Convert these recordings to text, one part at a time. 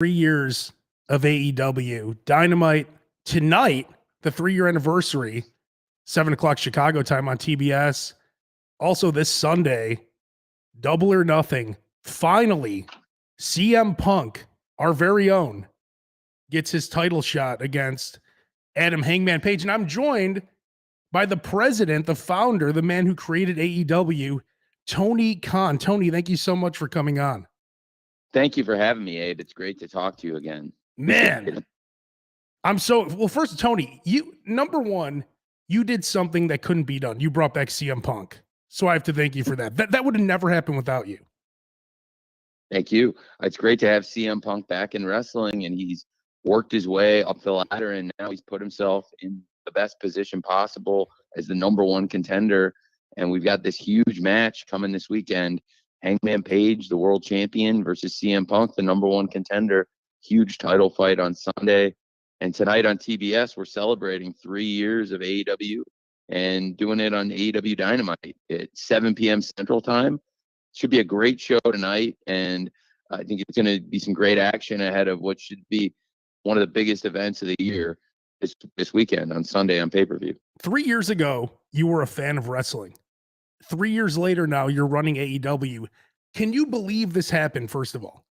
3 years of AEW. Dynamite tonight, the 3-year anniversary, 7 o'clock Chicago time on TBS. Also this Sunday, Double or Nothing. Finally, CM Punk, our very own, gets his title shot against Adam Hangman Page. And I'm joined by the president, the founder, the man who created AEW, Tony Khan. Tony, thank you so much for coming on. Thank you for having me, Abe. It's great to talk to you again. Man, first, Tony, number one, you did something that couldn't be done. You brought back CM Punk. So I have to thank you for that. That would have never happened without you. Thank you. It's great to have CM Punk back in wrestling, and he's worked his way up the ladder, and now he's put himself in the best position possible as the number one contender. And we've got this huge match coming this weekend. Hangman Page, the world champion, versus CM Punk, the number one contender. Huge title fight on Sunday. And tonight on TBS, we're celebrating 3 years of AEW and doing it on AEW Dynamite at 7 p.m. Central Time. Should be a great show tonight, and I think it's going to be some great action ahead of what should be one of the biggest events of the year this weekend on Sunday on pay-per-view. 3 years ago, you were a fan of wrestling. 3 years later now, you're running AEW. Can you believe this happened, first of all?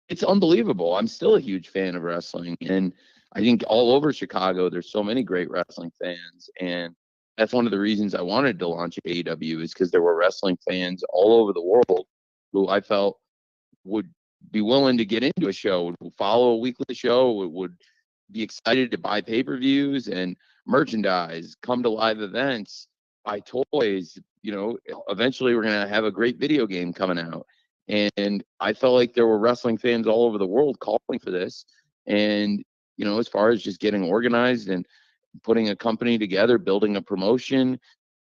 It's unbelievable. I'm still a huge fan of wrestling, and I think all over Chicago, there's so many great wrestling fans, and that's one of the reasons I wanted to launch AEW is because there were wrestling fans all over the world who I felt would be willing to get into a show, would follow a weekly show, would be excited to buy pay-per-views and merchandise, come to live events, buy toys. Eventually we're going to have a great video game coming out. And I felt like there were wrestling fans all over the world calling for this. And, as far as just getting organized and putting a company together, building a promotion,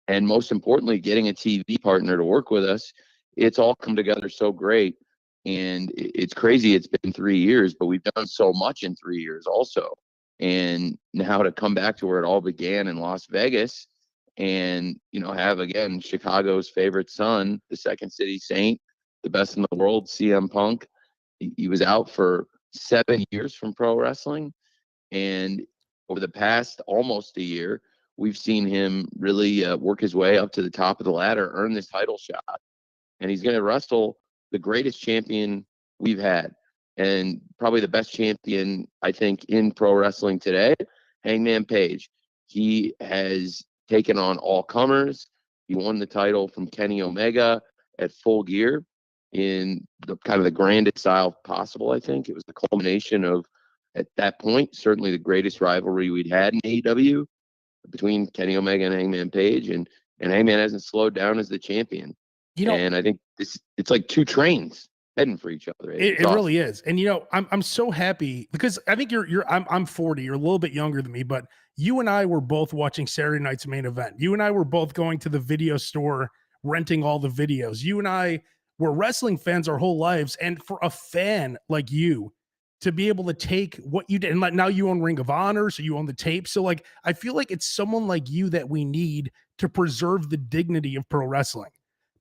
and most importantly, getting a TV partner to work with us, it's all come together so great. And it's crazy. It's been 3 years, but we've done so much in 3 years also. And now to come back to where it all began in Las Vegas and, have, again, Chicago's favorite son, the Second City Saint, the best in the world, CM Punk. He was out for 7 years from pro wrestling. And over the past almost a year, we've seen him really work his way up to the top of the ladder, earn this title shot. And he's going to wrestle the greatest champion we've had, and probably the best champion, I think, in pro wrestling today, Hangman Page. He has taken on all comers. He won the title from Kenny Omega at Full Gear in the kind of the grandest style possible. I think it was the culmination of, at that point, certainly the greatest rivalry we'd had in AEW between Kenny Omega and Hangman Page, and Hangman hasn't slowed down as the champion. And I think it's like two trains heading for each other. It awesome. Really is. And I'm so happy because I think I'm 40, you're a little bit younger than me, but you and I were both watching Saturday night's main event. You and I were both going to the video store, renting all the videos. You and I were wrestling fans our whole lives. And for a fan like you to be able to take what you did, and like now you own Ring of Honor, so you own the tape. So like, I feel like it's someone like you that we need to preserve the dignity of pro wrestling.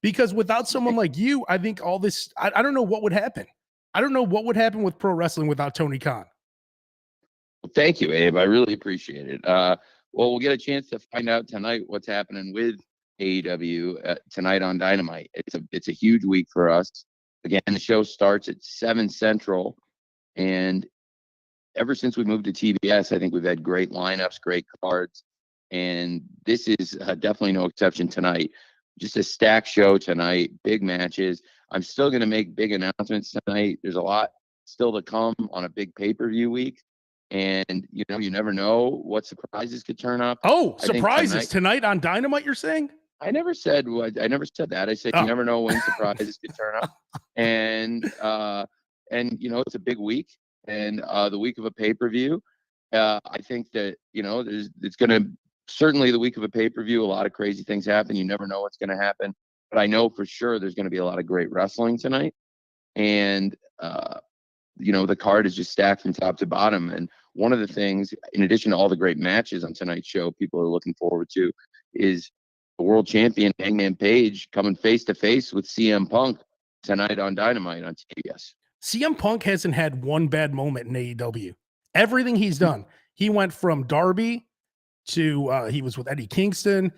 Because without someone like you, I think all this, I don't know what would happen. I don't know what would happen with pro wrestling without Tony Khan. Well, thank you, Abe. I really appreciate it. We'll get a chance to find out tonight what's happening with AEW tonight on Dynamite. It's a huge week for us. Again, the show starts at 7 Central. And ever since we moved to TBS, I think we've had great lineups, great cards. And this is definitely no exception tonight. Just a stacked show tonight, big matches. I'm still going to make big announcements tonight. There's a lot still to come on a big pay-per-view week. And, you never know what surprises could turn up. Oh, surprises tonight on Dynamite, you're saying? I never said that. I said you never know when surprises could turn up. And it's a big week. And the week of a pay-per-view, I think that, it's going to, certainly the week of a pay-per-view, a lot of crazy things happen. You never know what's going to happen. But I know for sure there's going to be a lot of great wrestling tonight. And, the card is just stacked from top to bottom. And one of the things, in addition to all the great matches on tonight's show, people are looking forward to is the world champion Hangman Page coming face-to-face with CM Punk tonight on Dynamite on TBS. CM Punk hasn't had one bad moment in AEW. Everything he's done, he went from Darby to he was with Eddie Kingston,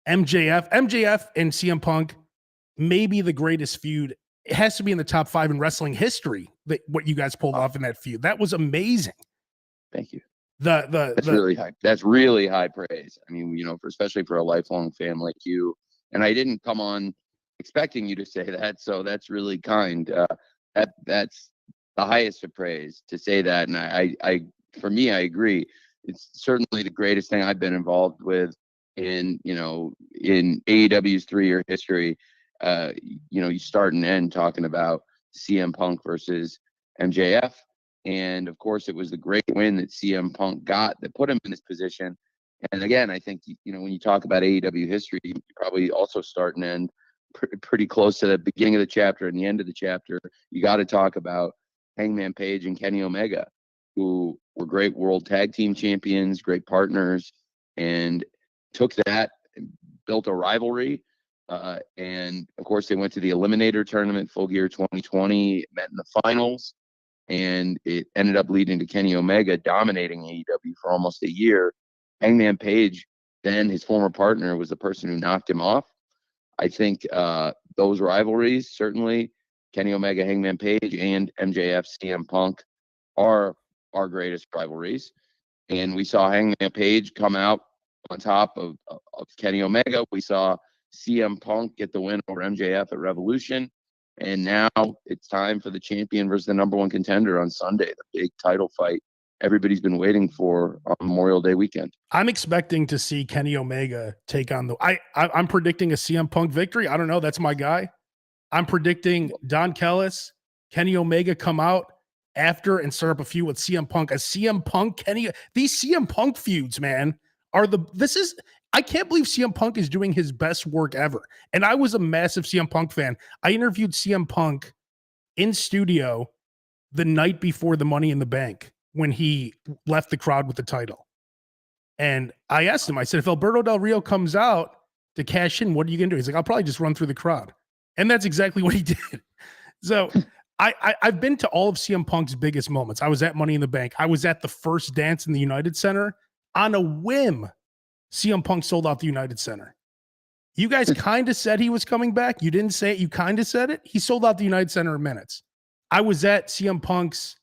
MJF and CM Punk, maybe the greatest feud. It has to be in the top 5 in wrestling history. That what you guys pulled off in that feud, that was amazing. Thank you. That's really high. That's really high praise. I mean, especially for a lifelong fan like you. And I didn't come on expecting you to say that, so that's really kind. That's the highest of praise to say that. And I for me, I agree. It's certainly the greatest thing I've been involved with in AEW's 3-year history. You start and end talking about CM Punk versus MJF. And of course, it was the great win that CM Punk got that put him in this position. And again, I think, when you talk about AEW history, you probably also start and end pretty close to the beginning of the chapter and the end of the chapter. You got to talk about Hangman Page and Kenny Omega, who were great world tag team champions, great partners, and took that and built a rivalry. And of course, they went to the Eliminator tournament, Full Gear 2020, met in the finals, and it ended up leading to Kenny Omega dominating AEW for almost a year. Hangman Page, then his former partner, was the person who knocked him off. I think those rivalries, certainly Kenny Omega, Hangman Page, and MJF, CM Punk, are our greatest rivalries. And we saw Hangman Page come out on top of Kenny Omega. We saw CM Punk get the win over MJF at Revolution. And now it's time for the champion versus the number 1 contender on Sunday, the big title fight everybody's been waiting for on Memorial Day weekend. I'm expecting to see Kenny Omega take on I'm predicting a CM Punk victory. I don't know. That's my guy. I'm predicting Don Kellis, Kenny Omega come out after and start up a feud with CM Punk. A CM Punk, these CM Punk feuds, man, I can't believe CM Punk is doing his best work ever. And I was a massive CM Punk fan. I interviewed CM Punk in studio the night before the Money in the Bank when he left the crowd with the title. And I asked him, I said, if Alberto Del Rio comes out to cash in, what are you going to do? He's like, I'll probably just run through the crowd. And that's exactly what he did. So I've been to all of CM Punk's biggest moments. I was at Money in the Bank. I was at the first dance in the United Center. On a whim, CM Punk sold out the United Center. You guys kind of said he was coming back. You didn't say it. You kind of said it. He sold out the United Center in minutes. I was at CM Punk's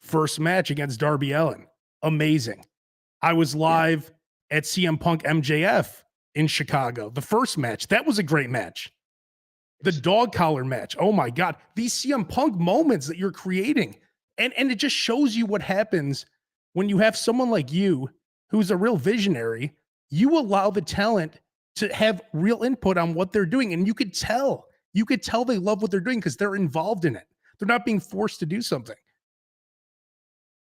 first match against Darby Allin. Amazing. I was live at CM Punk MJF in Chicago. The first match. That was a great match. The dog collar match. Oh my God. These CM Punk moments that you're creating. And it just shows you what happens when you have someone like you who's a real visionary. You allow the talent to have real input on what they're doing. And you could tell they love what they're doing because they're involved in it. They're not being forced to do something.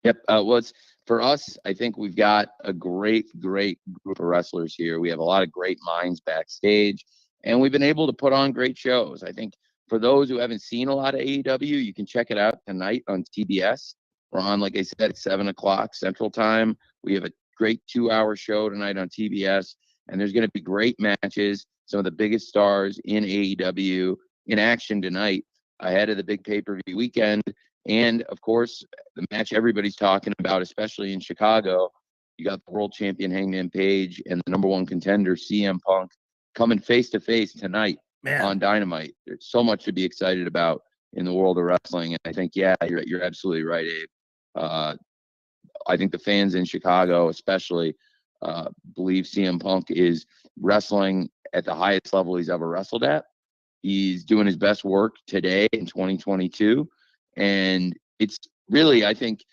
Yep. Well, it's for us. I think we've got a great group of wrestlers here. We have a lot of great minds backstage, and we've been able to put on great shows. I think for those who haven't seen a lot of AEW, you can check it out tonight on TBS. We're on, like I said, at 7:00 Central Time. We have a great 2-hour show tonight on TBS, and there's going to be great matches. Some of the biggest stars in AEW in action tonight ahead of the big pay-per-view weekend. And of course, the match everybody's talking about, especially in Chicago, you got the world champion Hangman Page and the number 1 contender CM Punk coming face to face tonight on Dynamite. There's so much to be excited about in the world of wrestling. And I think, you're absolutely right, Abe. I think the fans in Chicago, especially, believe CM Punk is wrestling at the highest level he's ever wrestled at. He's doing his best work today in 2022. And it's really, I think,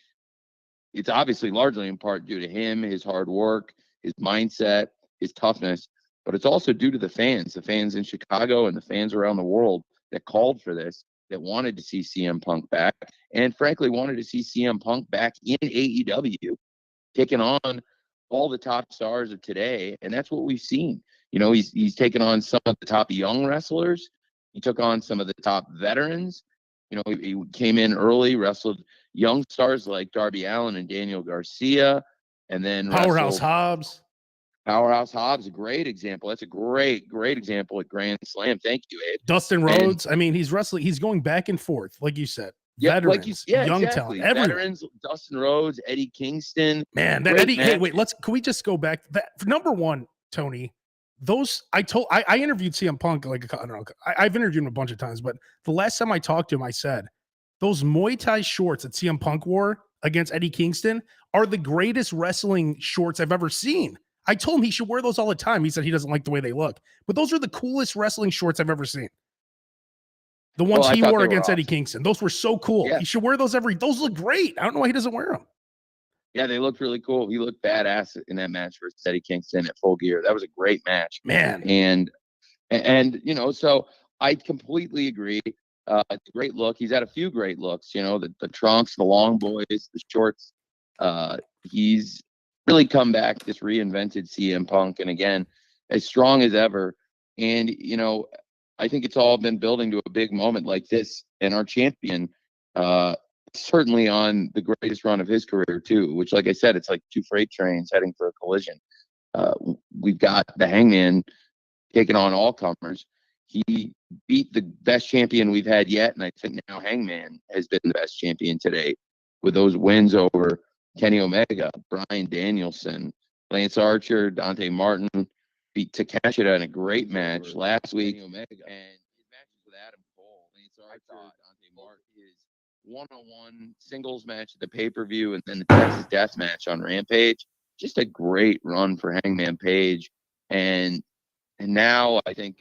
it's obviously largely in part due to him, his hard work, his mindset, his toughness, but it's also due to the fans in Chicago and the fans around the world that called for this, that wanted to see CM Punk back, and frankly wanted to see CM Punk back in AEW, taking on all the top stars of today. And that's what we've seen. He's taken on some of the top young wrestlers. He took on some of the top veterans. He came in early, wrestled young stars like Darby Allin and Daniel Garcia, and then Powerhouse Hobbs. Powerhouse Hobbs, a great example. That's a great example at Grand Slam. Thank you, Abe. Dustin Rhodes. I mean, he's wrestling. He's going back and forth, like you said. Yeah, like you, veterans, yeah, young talent, exactly. everyone. Veterans, Dustin Rhodes, Eddie Kingston. Man, that Great Eddie. Hey, match. wait. Can we just go back? That number one, Tony. Those I interviewed CM Punk like I don't know. I've interviewed him a bunch of times, but the last time I talked to him, I said those Muay Thai shorts that CM Punk wore against Eddie Kingston are the greatest wrestling shorts I've ever seen. I told him he should wear those all the time. He said he doesn't like the way they look, but those are the coolest wrestling shorts I've ever seen. The ones I he thought wore they were against Eddie awesome. Kingston, those were so cool. Yeah. He should wear those those look great. I don't know why he doesn't wear them. Yeah, they looked really cool. He looked badass in that match versus Eddie Kingston at Full Gear. That was a great match. Man. And you know, so I completely agree. It's a great look. He's had a few great looks, you know, the trunks, the long boys, the shorts. He's really come back, just reinvented CM Punk, and again, as strong as ever. And you know, I think it's all been building to a big moment like this, and our champion, certainly on the greatest run of his career too. Which, like I said, it's like two freight trains heading for a collision. We've got the Hangman taking on all comers. He beat the best champion we've had yet, and I think now Hangman has been the best champion today with those wins over Kenny Omega, Bryan Danielson, Lance Archer, Dante Martin, beat Takeshita in a great match last week, and his matches with Adam Cole, Lance Archer, Dante Martin, his one-on-one singles match at the pay-per-view, and then the Texas Death Match on Rampage. Just a great run for Hangman Page, and now I think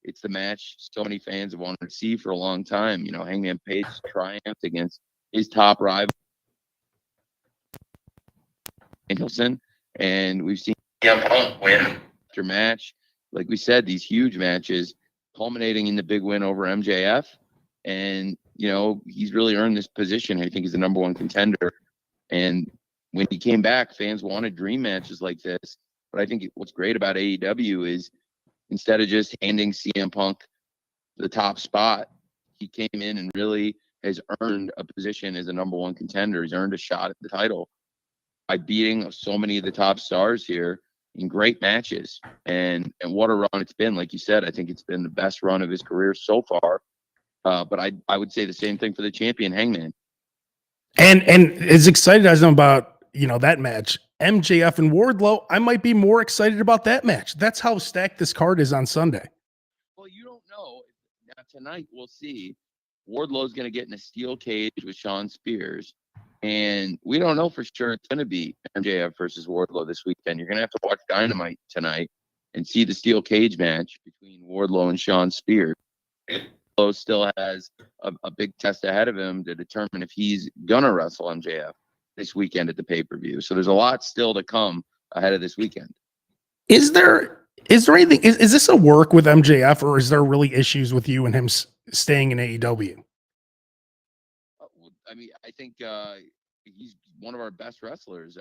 it's the match so many fans have wanted to see for a long time. You know, Hangman Page triumphed against his top rival, Danielson, and we've seen CM Punk win after match. Like we said, these huge matches culminating in the big win over MJF. And, you know, he's really earned this position. I think he's the number one contender. And when he came back, fans wanted dream matches like this. But I think what's great about AEW is instead of just handing CM Punk the top spot, he came in and really has earned a position as a number one contender. He's earned a shot at the title by beating so many of the top stars here in great matches. And what a run it's been. Like you said, I think it's been the best run of his career so far. But I would say the same thing for the champion Hangman. And as excited as I'm about, you know, that match, MJF and Wardlow, I might be more excited about that match. That's how stacked this card is on Sunday. Well, you don't know. Now, tonight we'll see. Wardlow's going to get in a steel cage with Shawn Spears. And we don't know for sure it's going to be MJF versus Wardlow this weekend. You're going to have to watch Dynamite tonight and see the steel cage match between Wardlow and Shawn Spears. Wardlow still has a big test ahead of him to determine if he's going to wrestle MJF this weekend at the pay-per-view. So there's a lot still to come ahead of this weekend. Is there anything, is this a work with MJF, or is there really issues with you and him staying in AEW? I mean, I think he's one of our best wrestlers.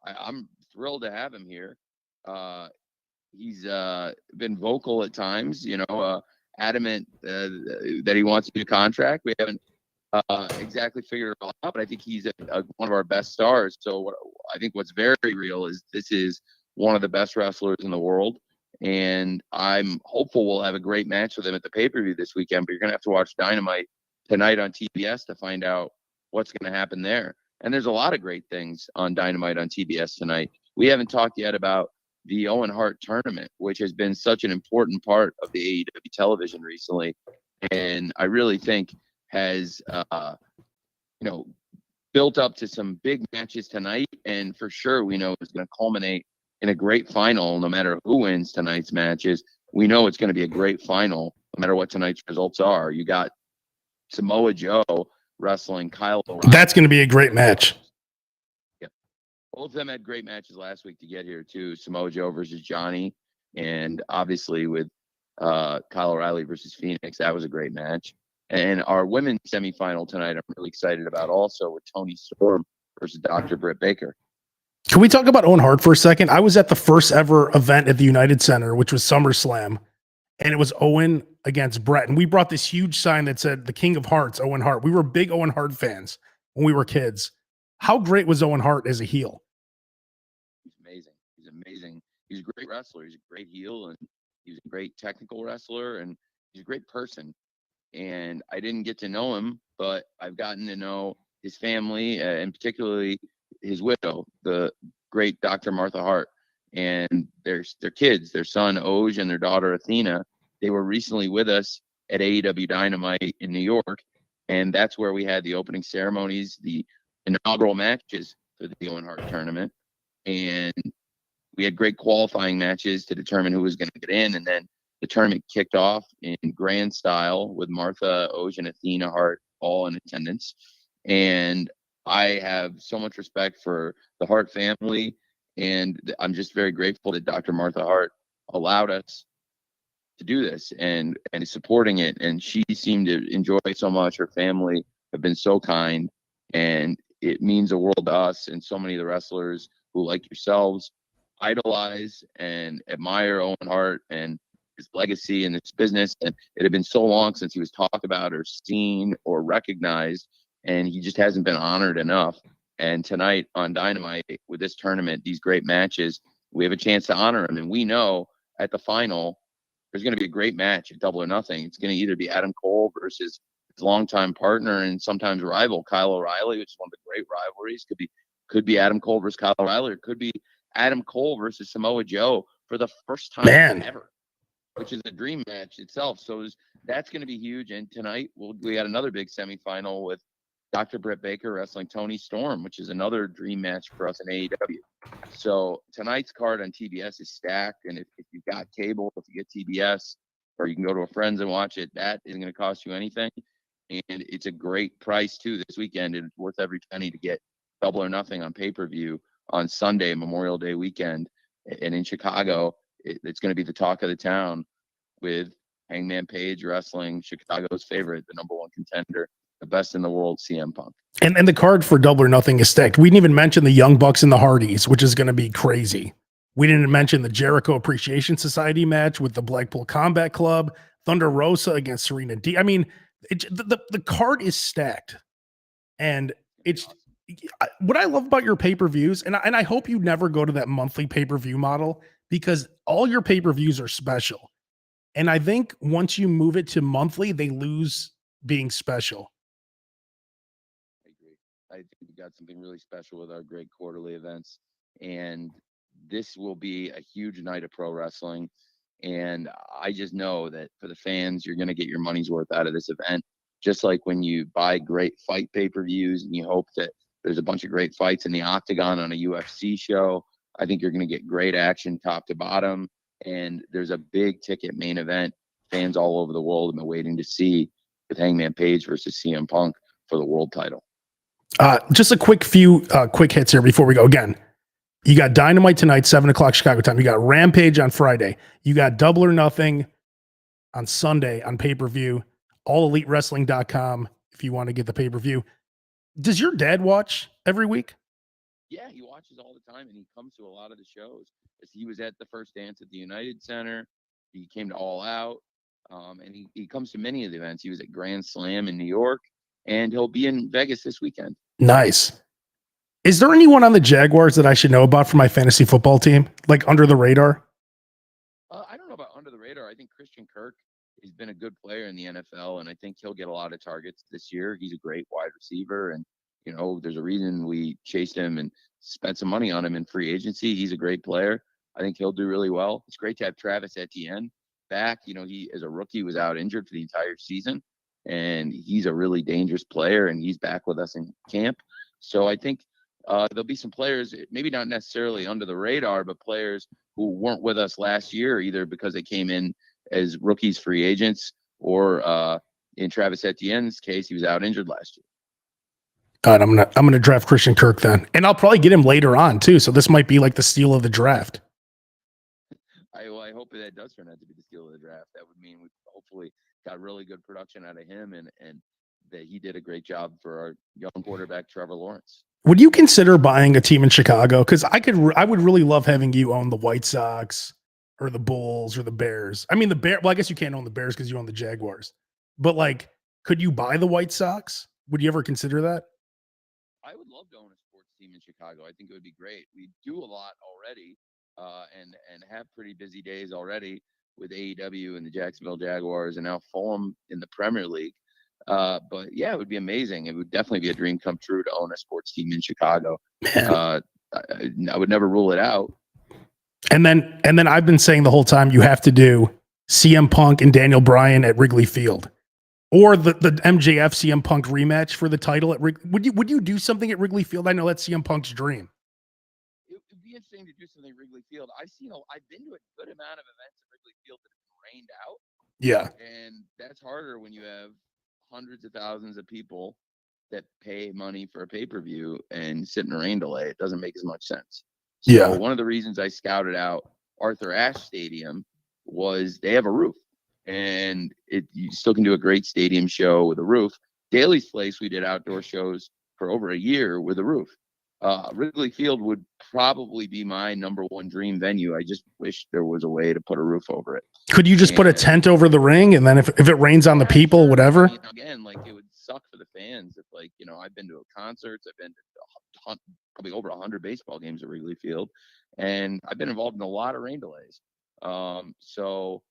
I'm thrilled to have him here. He's been vocal at times, you know, adamant that he wants a new contract. We haven't exactly figured it all out, but I think he's one of our best stars. So I think what's very real is this is one of the best wrestlers in the world. And I'm hopeful we'll have a great match with him at the pay-per-view this weekend, but you're going to have to watch Dynamite tonight on TBS to find out what's going to happen there. And there's a lot of great things on Dynamite on TBS tonight. We haven't talked yet about the Owen Hart tournament, which has been such an important part of the AEW television recently. And I really think has, you know, built up to some big matches tonight. And for sure, we know it's going to culminate in a great final, no matter who wins tonight's matches. We know it's going to be a great final, no matter what tonight's results are. You got Samoa Joe wrestling Kyle O'Reilly. That's going to be a great match. Yeah. Both of them had great matches last week to get here, too. Samoa Joe versus Johnny. And obviously with Kyle O'Reilly versus Phoenix, that was a great match. And our women's semifinal tonight, I'm really excited about also with Tony Storm versus Dr. Britt Baker. Can we talk about Owen Hart for a second? I was at the first ever event at the United Center, which was SummerSlam, and it was Owen against Brett. And we brought this huge sign that said the King of Hearts, Owen Hart. We were big Owen Hart fans when we were kids. How great was Owen Hart as a heel? He's amazing. He's amazing. He's a great wrestler. He's a great heel, and he's a great technical wrestler, and he's a great person. and I didn't get to know him, but I've gotten to know his family, and particularly his widow, the great Dr. Martha Hart, and their kids, their son Oj and their daughter Athena. They were recently with us at AEW Dynamite in New York, and that's where we had the opening ceremonies, the inaugural matches for the Owen Hart tournament, and we had great qualifying matches to determine who was going to get in, and then the tournament kicked off in grand style with Martha, Oj, and Athena Hart all in attendance. And I have so much respect for the Hart family, and I'm just very grateful that Dr. Martha Hart allowed us to do this and is supporting it. And she seemed to enjoy it so much. Her family have been so kind, and it means the world to us and so many of the wrestlers who, like yourselves, idolize and admire Owen Hart and his legacy in this business. And it had been so long since he was talked about or seen or recognized, and he just hasn't been honored enough. And tonight on Dynamite, with this tournament, these great matches, we have a chance to honor him. And we know at the final, there's going to be a great match at Double or Nothing. It's going to either be Adam Cole versus his longtime partner and sometimes rival Kyle O'Reilly, which is one of the great rivalries. Could be Adam Cole versus Kyle O'Reilly, or it could be Adam Cole versus Samoa Joe for the first time ever, which is a dream match itself. So that's going to be huge. And tonight we got another big semifinal with Dr. Britt Baker wrestling Tony Storm, which is another dream match for us in AEW. So tonight's card on TBS is stacked. And if you've got cable, if you get TBS, or you can go to a friend's and watch it, that isn't going to cost you anything. And it's a great price too this weekend. It's worth every penny to get Double or Nothing on pay-per-view on Sunday, Memorial Day weekend. And in Chicago, it's going to be the talk of the town with Hangman Page wrestling Chicago's favorite, the number one contender, the best in the world, CM Punk. And the card for Double or Nothing is stacked. We didn't even mention the Young Bucks and the Hardys, which is going to be crazy. We didn't mention the Jericho Appreciation Society match with the Blackpool Combat Club, Thunder Rosa against Serena D. I mean, the card is stacked. And it's what I love about your pay-per-views, and I hope you never go to that monthly pay-per-view model, because all your pay-per-views are special. And I think once you move it to monthly, they lose being special. I agree. I think we got something really special with our great quarterly events. And this will be a huge night of pro wrestling. And I just know that for the fans, you're going to get your money's worth out of this event. Just like when you buy great fight pay-per-views and you hope that there's a bunch of great fights in the octagon on a UFC show, I think you're going to get great action top to bottom. And there's a big ticket main event fans all over the world have been waiting to see, with Hangman Page versus CM Punk for the world title. Just a quick hits here before we go. Again, you got Dynamite tonight, 7:00 Chicago time. You got Rampage on Friday. You got Double or Nothing on Sunday on pay-per-view. AllEliteWrestling.com if you want to get the pay-per-view. Does your dad watch every week? Yeah, he watches all the time, and he comes to a lot of the shows. He was at the first dance at the United Center. He came to All Out, and he comes to many of the events. He was at Grand Slam in New York, and he'll be in Vegas this weekend. Nice. Is there anyone on the Jaguars that I should know about for my fantasy football team, like under the radar? I don't know about under the radar. I think Christian Kirk has been a good player in the NFL, and I think he'll get a lot of targets this year. He's a great wide receiver, and there's a reason we chased him and spent some money on him in free agency. He's a great player. I think he'll do really well. It's great to have Travis Etienne back. He, as a rookie, was out injured for the entire season, and he's a really dangerous player, and he's back with us in camp. So I think there'll be some players, maybe not necessarily under the radar, but players who weren't with us last year, either because they came in as rookies, free agents, or in Travis Etienne's case, he was out injured last year. God, I'm gonna draft Christian Kirk then, and I'll probably get him later on too. So this might be like the steal of the draft. I hope that does turn out to be the steal of the draft. That would mean we hopefully got really good production out of him, and that he did a great job for our young quarterback Trevor Lawrence. Would you consider buying a team in Chicago? Because I would really love having you own the White Sox or the Bulls or the Bears. I mean, the Bear. Well, I guess you can't own the Bears because you own the Jaguars. But like, could you buy the White Sox? Would you ever consider that? I would love to own a sports team in Chicago. I think it would be great. We do a lot already, and have pretty busy days already. with AEW and the Jacksonville Jaguars, and now Fulham in the Premier League. But yeah, it would be amazing. It would definitely be a dream come true to own a sports team in Chicago. I would never rule it out. And then I've been saying the whole time, you have to do CM Punk and Daniel Bryan at Wrigley Field, or the MJF CM Punk rematch for the title at Wrigley. Would you do something at Wrigley Field? I know that's CM Punk's dream. It would be interesting to do something at Wrigley Field. I've been to a good amount of events at Wrigley Field that have been rained out. Yeah. And that's harder when you have hundreds of thousands of people that pay money for a pay-per-view and sit in a rain delay. It doesn't make as much sense. So one of the reasons I scouted out Arthur Ashe Stadium was they have a roof, and you still can do a great stadium show with a roof. Daly's Place, we did outdoor shows for over a year with a roof. Wrigley Field would probably be my number one dream venue. I just wish there was a way to put a roof over it. Could you just put a tent over the ring, and then if it rains on the people, whatever? Again, like, it would suck for the fans if, like, I've been to concerts, I've been to probably over 100 baseball games at Wrigley Field, and I've been involved in a lot of rain delays. So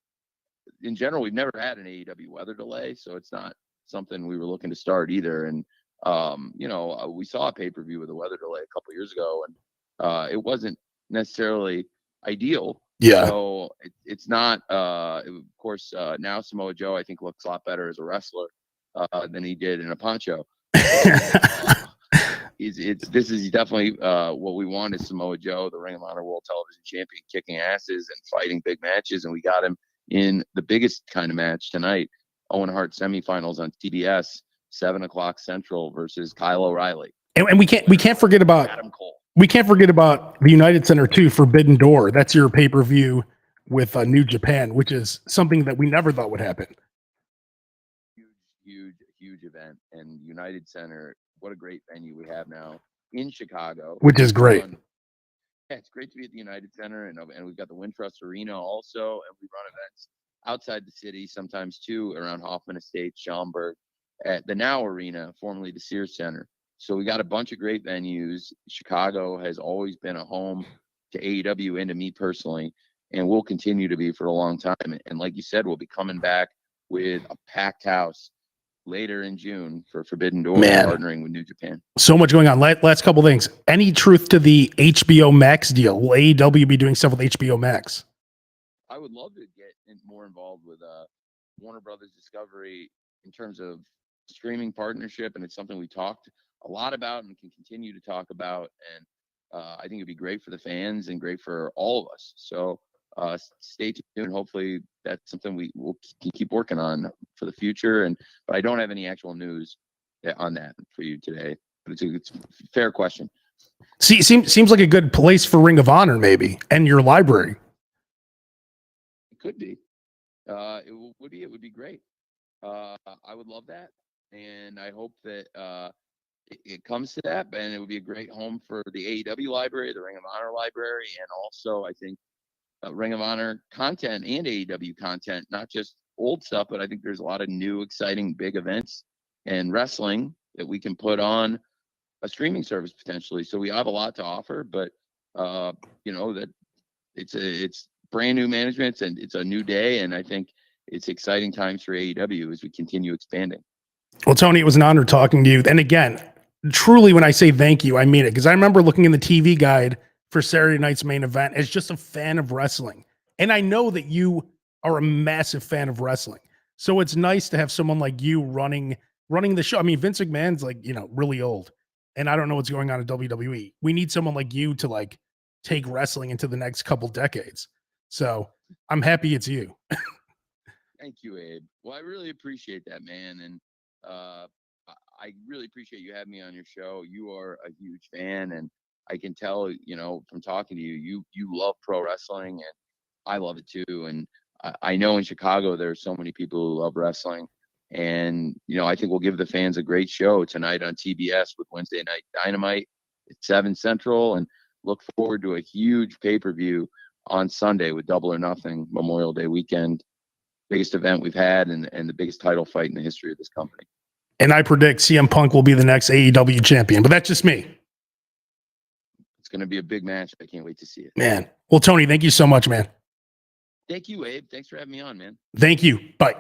in general, we've never had an AEW weather delay, so it's not something we were looking to start either. And we saw a pay-per-view with a weather delay a couple years ago, and it wasn't necessarily ideal. Yeah. So it's not. Of course, now Samoa Joe, I think, looks a lot better as a wrestler than he did in a poncho. This is definitely what we want is Samoa Joe, the Ring of Honor World Television Champion, kicking asses and fighting big matches, and we got him in the biggest kind of match tonight, Owen Hart semifinals on TBS, 7:00 Central versus Kyle O'Reilly. And we can't forget about Adam Cole. We can't forget about the United Center too, Forbidden Door. That's your pay-per-view with New Japan, which is something that we never thought would happen. Huge event. And United Center, what a great venue we have now in Chicago. Which is great. Yeah, it's great to be at the United Center, and we've got the Wintrust Arena also, and we run events outside the city sometimes too, around Hoffman Estates, Schaumburg, at the Now Arena, formerly the Sears Center. So we got a bunch of great venues. Chicago has always been a home to AEW and to me personally, and will continue to be for a long time. And like you said, we'll be coming back with a packed house later in June for Forbidden Door, partnering with New Japan. So much going on. Last couple things. Any truth to the HBO Max deal? Will AEW be doing stuff with HBO Max? I would love to get more involved with Warner Brothers Discovery in terms of streaming partnership, and it's something we talked a lot about and can continue to talk about. And I think it'd be great for the fans and great for all of us. So stay tuned. Hopefully that's something we will keep working on for the future. But I don't have any actual news on that for you today. But it's a fair question. See, seems like a good place for Ring of Honor, maybe, and your library. It could be. It would be great. I would love that, and I hope that it comes to that. And it would be a great home for the AEW library, the Ring of Honor library, and also I think Ring of Honor content and AEW content, not just old stuff, but I think there's a lot of new, exciting, big events and wrestling that we can put on a streaming service potentially. So we have a lot to offer, but that it's brand new management and it's a new day, and I think it's exciting times for AEW as we continue expanding. Well, Tony, it was an honor talking to you. And again, truly, when I say thank you, I mean it, because I remember looking in the TV guide for Saturday night's main event as just a fan of wrestling. And I know that you are a massive fan of wrestling. So it's nice to have someone like you running the show. I mean, Vince McMahon's really old, and I don't know what's going on at WWE. We need someone like you to take wrestling into the next couple decades. So I'm happy it's you. Thank you, Abe. Well, I really appreciate that, man. And I really appreciate you having me on your show. You are a huge fan, and I can tell, from talking to you, you love pro wrestling, and I love it too. And I know in Chicago, there's so many people who love wrestling, and, I think we'll give the fans a great show tonight on TBS with Wednesday Night Dynamite at 7 Central, and look forward to a huge pay-per-view on Sunday with Double or Nothing, Memorial Day weekend, biggest event we've had and the biggest title fight in the history of this company. And I predict CM Punk will be the next AEW champion, but that's just me. It's going to be a big match. I can't wait to see it. Man. Well, Tony, thank you so much, man. Thank you, Abe. Thanks for having me on, man. Thank you. Bye.